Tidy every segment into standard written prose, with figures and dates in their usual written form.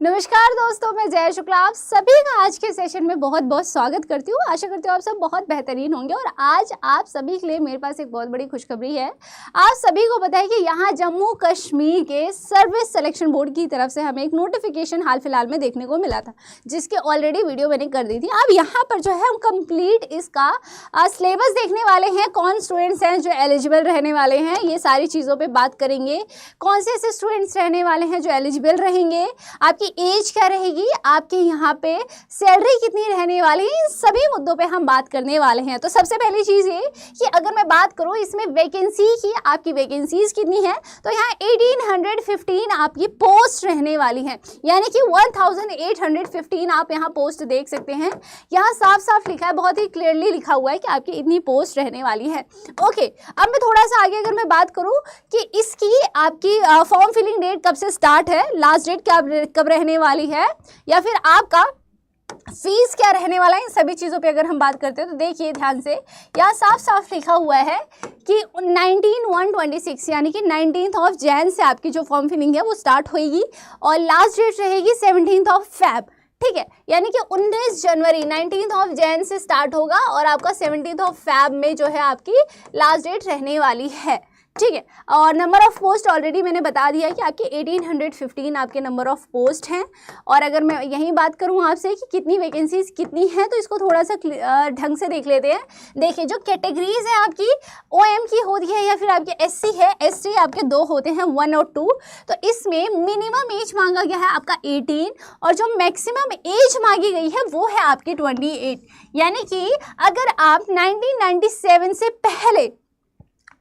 नमस्कार दोस्तों, मैं जय शुक्ला आप सभी का आज के सेशन में बहुत बहुत स्वागत करती हूँ। आशा करती हूँ आप सब बहुत बेहतरीन होंगे। और आज आप सभी के लिए मेरे पास एक बहुत बड़ी खुशखबरी है। आप सभी को पता है कि यहाँ जम्मू कश्मीर के सर्विस सिलेक्शन बोर्ड की तरफ से हमें एक नोटिफिकेशन हाल फिलहाल में देखने को मिला था, जिसके ऑलरेडी वीडियो मैंने कर दी थी। अब यहाँ पर जो है हम कंप्लीट इसका सिलेबस देखने वाले हैं, कौन स्टूडेंट्स हैं जो एलिजिबल रहने वाले हैं, ये सारी चीज़ों पर बात करेंगे। कौन से ऐसे स्टूडेंट्स रहने वाले हैं जो एलिजिबल रहेंगे, आपकी एज क्या रहेगी, आपके यहाँ पे सैलरी कितनी रहने वाली है, इन सभी मुद्दों पे हम बात करने वाले हैं। तो सबसे पहली चीज़ ये कि अगर मैं बात करूँ इसमें वैकेंसी की, आपकी वैकेंसीज कितनी है, तो यहाँ 1815 आपकी पोस्ट रहने वाली है, यानी कि 1815 आप यहाँ पोस्ट देख सकते हैं। यहाँ साफ साफ लिखा है, बहुत ही क्लियरली लिखा हुआ है कि आपकी इतनी पोस्ट रहने वाली है। ओके, अब मैं थोड़ा सा आगे अगर मैं बात करूँ कि इसकी आपकी फॉर्म फिलिंग डेट कब से स्टार्ट है, लास्ट डेट कब रहने वाली है, या फिर आपका फीस क्या रहने वाला है, इन सभी चीज़ों पे अगर हम बात करते हैं तो देखिए ध्यान से, यहाँ साफ साफ लिखा हुआ है कि 19/1/26 यानी कि 19 जनवरी से आपकी जो फॉर्म फिलिंग है वो स्टार्ट होगी और लास्ट डेट रहेगी 17 Feb। ठीक है, यानी कि 19 जनवरी 19 जनवरी से स्टार्ट होगा और आपका 17 Feb में जो है आपकी लास्ट डेट रहने वाली है। ठीक है, और नंबर ऑफ पोस्ट ऑलरेडी मैंने बता दिया कि आपके 1815 आपके नंबर ऑफ पोस्ट हैं। और अगर मैं यहीं बात करूं आपसे कि कितनी वैकेंसीज कितनी हैं, तो इसको थोड़ा सा ढंग से देख लेते हैं। देखिए, जो कैटेगरीज है आपकी OM की होती है या फिर आपके SC है, ST आपके दो होते हैं, 1 और 2। तो इसमें मिनिमम एज मांगा गया है आपका 18 और जो मैक्सिमम एज मांगी गई है वो है आपकी 28। यानी कि अगर आप 1997 से पहले,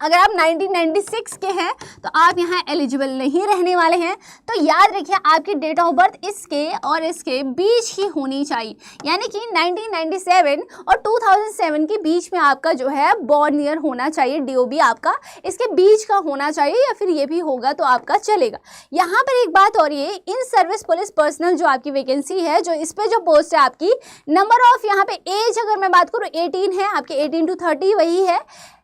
अगर आप 1996 के हैं तो आप यहाँ एलिजिबल नहीं रहने वाले हैं। तो याद रखिए, आपकी डेट ऑफ बर्थ इसके और इसके बीच ही होनी चाहिए, यानी कि 1997 और 2007 के बीच में आपका जो है बॉर्न ईयर होना चाहिए, DOB आपका इसके बीच का होना चाहिए, या फिर ये भी होगा तो आपका चलेगा। यहाँ पर एक बात और, ये इन सर्विस पुलिस पर्सनल जो आपकी वैकेंसी है, जो इस पर जो पोस्ट है आपकी, नंबर ऑफ यहाँ पे एज अगर मैं बात करूँ 18 है, आपके 18 to 30 वही है,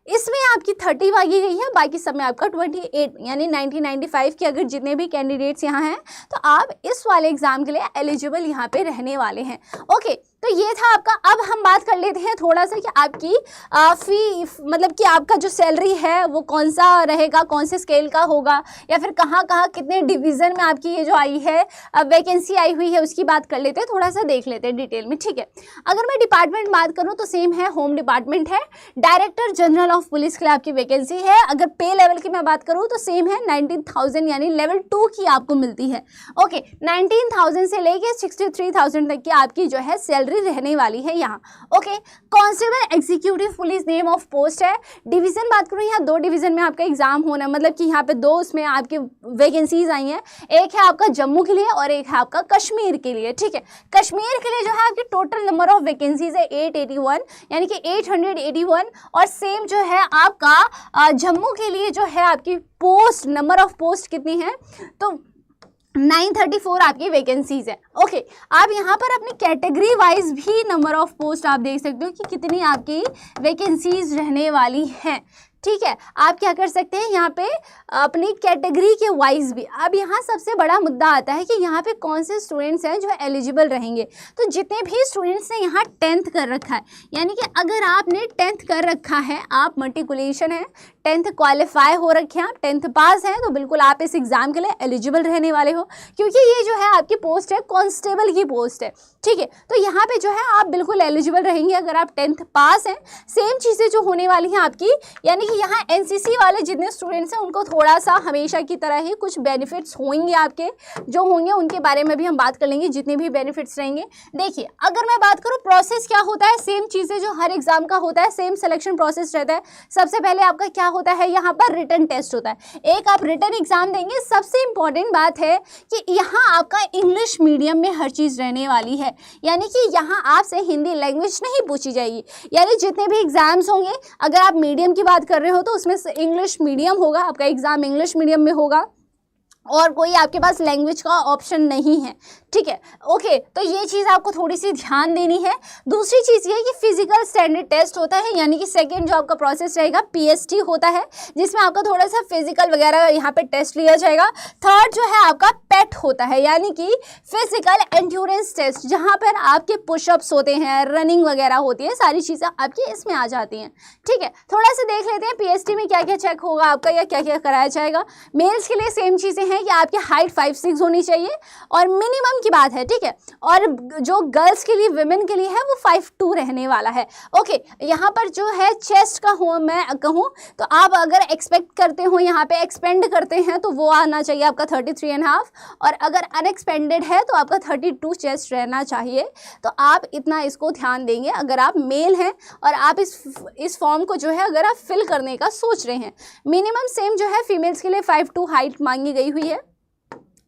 इसमें आपकी 30 मांगी गई है, बाकी सब में आपका 28, यानी 1995 के अगर जितने भी कैंडिडेट्स यहाँ हैं तो आप इस वाले एग्जाम के लिए एलिजिबल यहाँ पे रहने वाले हैं। ओके, तो ये था आपका। अब हम बात कर लेते हैं थोड़ा सा कि आपकी फी, मतलब कि आपका जो सैलरी है वो कौन सा रहेगा, कौन से स्केल का होगा, या फिर कहाँ कहाँ कितने डिवीज़न में आपकी ये जो आई है वैकेंसी आई हुई है उसकी बात कर लेते हैं, थोड़ा सा देख लेते हैं डिटेल में। ठीक है, अगर मैं डिपार्टमेंट बात करूँ तो सेम है, होम डिपार्टमेंट है। डायरेक्टर जनरल ऑफ पुलिस के लिए आपकी वैकेंसी है। अगर पे लेवल की मैं बात करूँ तो सेम है, 19,000 यानी लेवल 2 की आपको मिलती है। ओके, 19,000 से लेके 63,000 तक की आपकी जो है सैलरी रहने वाली है यहाँ। Okay, constable executive police name of post है। डिवीजन बात करूँ, यहाँ 2 डिवीजन में आपका एग्जाम होना, मतलब कि यहाँ पे 2 उसमें आपकी वैकेंसीज आई हैं। एक है आपका जम्मू के लिए और एक है आपका कश्मीर के लिए। ठीक है, कश्मीर के लिए जो है आपकी टोटल नंबर ऑफ वैकेंसीज है 881, यानी कि 881। और सेम जो है आपका जम्मू के लिए जो है आपकी पोस्ट, नंबर ऑफ पोस्ट कितनी है, तो 934 आपकी वैकेंसीज है। ओके, आप यहाँ पर अपनी कैटेगरी वाइज भी नंबर ऑफ पोस्ट आप देख सकते हो कि कितनी आपकी वैकेंसीज रहने वाली हैं। ठीक है, आप क्या कर सकते हैं यहाँ पे अपनी कैटेगरी के वाइज भी। अब यहाँ सबसे बड़ा मुद्दा आता है कि यहाँ पे कौन से स्टूडेंट्स हैं जो एलिजिबल रहेंगे। तो जितने भी स्टूडेंट्स ने यहाँ 10th कर रखा है, यानी कि अगर आपने 10th कर रखा है, आप मर्टिकुलेशन है, 10th क्वालिफाई हो रखे हैं, आप 10th पास हैं, तो बिल्कुल आप इस एग्जाम के लिए एलिजिबल रहने वाले हो, क्योंकि ये जो है आपकी पोस्ट है कांस्टेबल की पोस्ट है। ठीक है, तो यहाँ पे जो है आप बिल्कुल एलिजिबल रहेंगे अगर आप 10th पास हैं। सेम चीज़ें जो होने वाली हैं आपकी, यानी कि यहाँ NCC वाले जितने स्टूडेंट्स हैं उनको थोड़ा सा हमेशा की तरह ही कुछ बेनिफिट्स होंगे आपके, जो होंगे उनके बारे में भी हम बात कर लेंगे, जितने भी बेनिफिट्स रहेंगे। देखिए, अगर मैं बात करूँ प्रोसेस क्या होता है, सेम चीज़ें जो हर एग्जाम का होता है, सेम सिलेक्शन प्रोसेस रहता है। सबसे पहले आपका क्या होता है, यहाँ पर रिटन टेस्ट होता है, एक आप रिटन एग्जाम देंगे। सबसे इंपॉर्टेंट बात है कि यहाँ आपका इंग्लिश मीडियम में हर चीज़ रहने वाली है, यानी कि यहाँ आपसे हिंदी लैंग्वेज नहीं पूछी जाएगी। यानी जितने भी एग्जाम्स होंगे, अगर आप मीडियम की बात कर रहे हो तो उसमें इंग्लिश मीडियम होगा, आपका एग्जाम इंग्लिश मीडियम में होगा। और कोई आपके पास लैंग्वेज का ऑप्शन नहीं है, ठीक है। ओके, तो ये चीज़ आपको थोड़ी सी ध्यान देनी है। दूसरी चीज़ ये है कि फिजिकल स्टैंडर्ड टेस्ट होता है, यानी कि सेकंड जो आपका प्रोसेस रहेगा पीएसटी होता है, जिसमें आपका थोड़ा सा फिजिकल वगैरह यहाँ पे टेस्ट लिया जाएगा। थर्ड जो है आपका पेट होता है, यानी कि फिजिकल एंड्योरेंस टेस्ट, जहाँ पर आपके पुशअप्स होते हैं, रनिंग वगैरह होती है, सारी चीज़ें आपकी इसमें आ जाती हैं, ठीक है। थोड़ा सा देख लेते हैं पीएसटी में क्या क्या चेक होगा आपका या क्या क्या कराया जाएगा। मेल्स के लिए सेम चीज़ें हैं कि आपकी हाइट 5'6" होनी चाहिए और मिनिमम की बात है, ठीक है। और जो गर्ल्स के लिए, विमेन के लिए है वो 5'2" रहने वाला है। ओके, यहाँ पर जो है चेस्ट का हो मैं कहूँ तो आप अगर एक्सपेक्ट करते हो, यहाँ पे एक्सपेंड करते हैं तो वो आना चाहिए आपका 33.5, और अगर अनएक्सपेंडेड है तो आपका 32 चेस्ट रहना चाहिए। तो आप इतना इसको ध्यान देंगे अगर आप मेल हैं और आप इस फॉर्म को जो है अगर आप फिल करने का सोच रहे हैं। मिनिमम सेम जो है फीमेल्स के लिए 5'2" हाइट मांगी गई हुई है।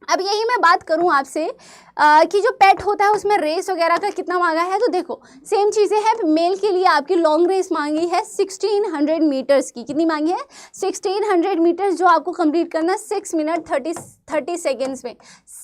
अब यही मैं बात करूं आपसे कि जो पेट होता है उसमें रेस वगैरह का कितना मांगा है, तो देखो सेम चीज़ें हैं। मेल के लिए आपकी लॉन्ग रेस मांगी है 1600 मीटर्स की। कितनी मांगी है? 1600 मीटर्स, जो आपको कंप्लीट करना है 6 मिनट 30 सेकेंड्स में।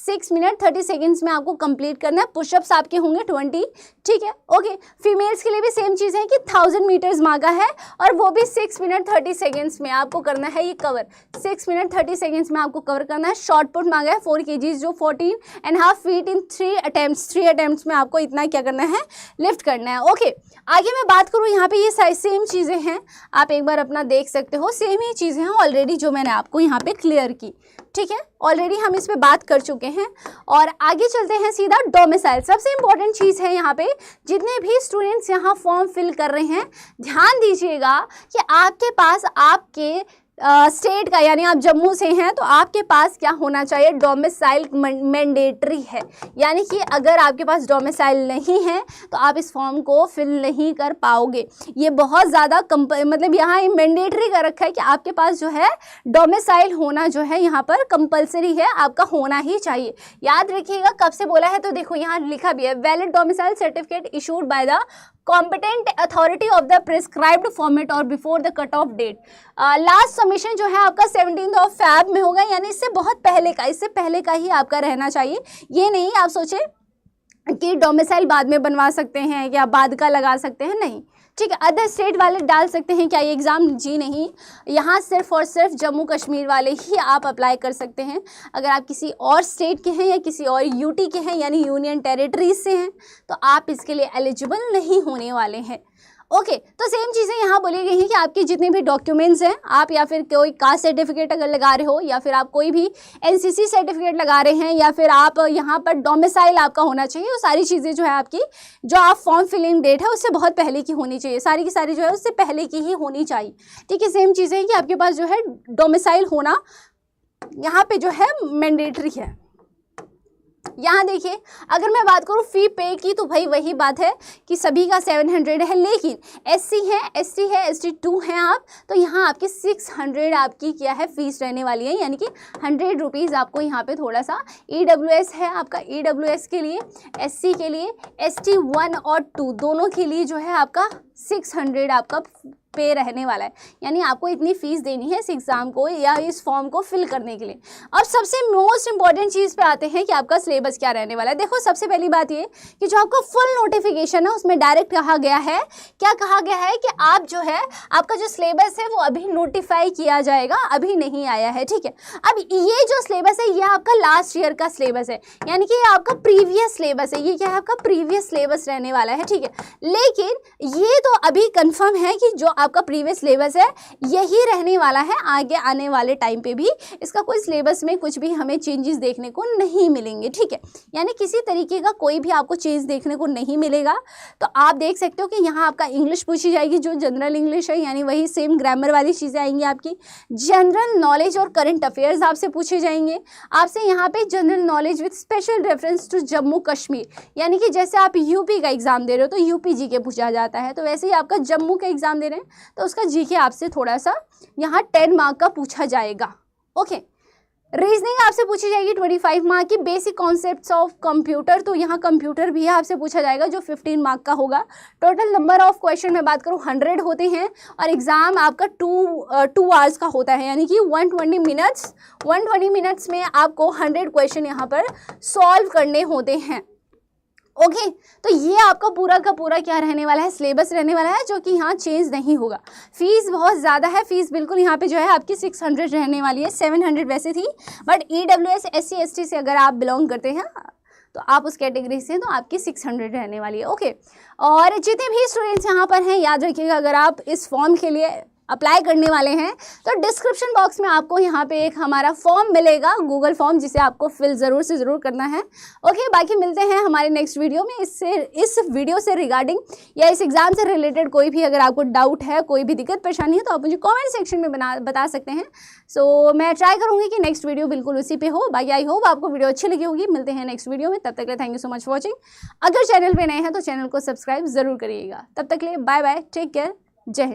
6 मिनट 30 सेकेंड्स में आपको कंप्लीट करना है। पुशअप्स आपके होंगे 20, ठीक है। ओके, फीमेल्स के लिए भी सेम चीज़ है कि 1000 मीटर्स मांगा है और वो भी 6 मिनट 30 सेकेंड्स में आपको करना है ये कवर। 6 मिनट 30 सेकेंड्स में आपको कवर करना है। शॉर्ट पुट मांगा है 4 kg, जो 14.5 फीट इन 3 अटेम्प्ट्स में आपको इतना क्या करना है, लिफ्ट करना है। ओके, आगे मैं बात करूँ यहाँ पे ये सेम चीज़ें हैं, आप एक बार अपना देख सकते हो, सेम ही चीज़ें हैं ऑलरेडी जो मैंने आपको यहाँ पे क्लियर की, ठीक है। ऑलरेडी हम इस पे बात कर चुके हैं और आगे चलते हैं सीधा डोमिसाइल। सबसे इंपॉर्टेंट चीज़ है यहाँ पे, जितने भी स्टूडेंट्स यहाँ फॉर्म फिल कर रहे हैं ध्यान दीजिएगा कि आपके पास आपके स्टेट का, यानी आप जम्मू से हैं तो आपके पास क्या होना चाहिए, डोमिसाइल मैंडेटरी है। यानी कि अगर आपके पास डोमिसाइल नहीं है तो आप इस फॉर्म को फिल नहीं कर पाओगे। ये बहुत ज़्यादा मतलब यहाँ मैंडेटरी कर रखा है कि आपके पास जो है डोमिसाइल होना जो है यहाँ पर कंपलसरी है, आपका होना ही चाहिए। याद रखिएगा कब से बोला है, तो देखो यहाँ लिखा भी है, valid domicile certificate issued by the competent authority of the prescribed format और before the cut off date. Last submission जो है आपका 17 Feb में होगा, यानी इससे बहुत पहले का, इससे पहले का ही आपका रहना चाहिए। ये नहीं आप सोचें कि डोमिसाइल बाद में बनवा सकते हैं या बाद का लगा सकते हैं, नहीं, ठीक है। अदर स्टेट वाले डाल सकते हैं क्या ये एग्ज़ाम? जी नहीं, यहाँ सिर्फ और सिर्फ जम्मू कश्मीर वाले ही आप अप्लाई कर सकते हैं। अगर आप किसी और स्टेट के हैं या किसी और यूटी के हैं, यानी यूनियन टेरिटरीज से हैं, तो आप इसके लिए एलिजिबल नहीं होने वाले हैं। ओके, तो सेम चीज़ें यहाँ बोली गई हैं कि आपके जितने भी डॉक्यूमेंट्स हैं, आप या फिर कोई कास्ट सर्टिफिकेट अगर लगा रहे हो, या फिर आप कोई भी एनसीसी सर्टिफिकेट लगा रहे हैं, या फिर आप यहाँ पर डोमिसाइल आपका होना चाहिए, वो सारी चीज़ें जो है आपकी, जो आप फॉर्म फिलिंग डेट है उससे बहुत पहले की होनी चाहिए, सारी की सारी जो है उससे पहले की ही होनी चाहिए, ठीक है। सेम चीज़ें हैं कि आपके पास जो है डोमिसाइल होना यहाँ पर जो है मैंडेटरी है। यहाँ देखिए, अगर मैं बात करूँ फ़ी पे की, तो भाई वही बात है कि सभी का 700 है, लेकिन एससी है, एसटी है, ST2 हैं आप, तो यहाँ आपकी 600 आपकी क्या है फीस रहने वाली है, यानी कि 100 रुपीज़ आपको यहाँ पे थोड़ा सा EWS है आपका, EWS के लिए, SC के लिए, ST1 और 2 दोनों के लिए जो है आपका 600 आपका पे रहने वाला है, यानी आपको इतनी फीस देनी है इस एग्ज़ाम को या इस फॉर्म को फिल करने के लिए। अब सबसे मोस्ट इंपॉर्टेंट चीज़ पे आते हैं कि आपका सिलेबस क्या रहने वाला है। देखो सबसे पहली बात ये कि जो आपका फुल नोटिफिकेशन है उसमें डायरेक्ट कहा गया है, क्या कहा गया है कि आप जो है आपका जो सिलेबस है वो अभी नोटिफाई किया जाएगा, अभी नहीं आया है, ठीक है। अब ये जो सिलेबस है ये आपका लास्ट ईयर का सिलेबस है, यानी कि ये आपका प्रीवियस सिलेबस है, ये क्या है आपका प्रीवियस सिलेबस रहने वाला है, ठीक है। लेकिन ये तो अभी कंफर्म है कि जो आपका प्रीवियस सिलेबस है यही रहने वाला है, आगे आने वाले टाइम पे भी इसका कोई सिलेबस में कुछ भी हमें चेंजेस देखने को नहीं मिलेंगे, ठीक है। यानी किसी तरीके का कोई भी आपको चेंज देखने को नहीं मिलेगा। तो आप देख सकते हो कि यहाँ आपका इंग्लिश पूछी जाएगी जो जनरल इंग्लिश है, यानी वही सेम ग्रामर वाली चीज़ें आएंगी आपकी। जनरल नॉलेज और करंट अफेयर्स आपसे पूछे जाएंगे, आपसे यहाँ पे general knowledge with special reference to Jammu Kashmir, यानी कि जैसे आप यूपी का एग्जाम दे रहे हो तो यूपी जीके पूछा जाता है, तो वैसे ही आपका जम्मू का एग्जाम दे रहे हैं तो उसका जीके आपसे थोड़ा सा यहाँ 10 मार्क का पूछा जाएगा। ओके, रीजनिंग आपसे पूछी जाएगी 25 मार्क की। बेसिक कॉन्सेप्ट्स ऑफ कंप्यूटर, तो यहाँ कंप्यूटर भी आपसे पूछा जाएगा जो 15 मार्क का होगा। टोटल नंबर ऑफ क्वेश्चन मैं बात करूँ 100 होते हैं और एग्जाम आपका 2 आवर्स का होता है, यानी कि 120 मिनट्स में आपको 100 क्वेश्चन यहाँ पर सॉल्व करने होते हैं। ओके तो ये आपका पूरा का पूरा क्या रहने वाला है, सिलेबस रहने वाला है, जो कि यहाँ चेंज नहीं होगा। फीस बहुत ज़्यादा है, फीस बिल्कुल यहाँ पे जो है आपकी 600 रहने वाली है। 700 वैसे थी, बट EWS SC ST से अगर आप बिलोंग करते हैं तो आप उस कैटेगरी से, तो आपकी 600 रहने वाली है। ओके और जितने भी स्टूडेंट्स यहाँ पर हैं, याद रखिएगा अगर आप इस फॉर्म के लिए अप्लाई करने वाले हैं तो डिस्क्रिप्शन बॉक्स में आपको यहाँ पे एक हमारा फॉर्म मिलेगा, गूगल फॉर्म, जिसे आपको फिल ज़रूर से ज़रूर करना है। ओके बाकी मिलते हैं हमारे नेक्स्ट वीडियो में। इस वीडियो से रिगार्डिंग या इस एग्ज़ाम से रिलेटेड कोई भी अगर आपको डाउट है, कोई भी दिक्कत परेशानी है, तो आप मुझे कॉमेंट सेक्शन में बता सकते हैं। सो मैं ट्राई करूँगी कि नेक्स्ट वीडियो बिल्कुल उसी पे हो। बाकी आई होप आपको वीडियो अच्छी लगी होगी। मिलते हैं नेक्स्ट वीडियो में, तब तक के लिए thank you so much for watching. अगर चैनल पर नए हैं तो चैनल को सब्सक्राइब ज़रूर करिएगा। तब तक के लिए बाय बाय, टेक केयर, जय हिंद।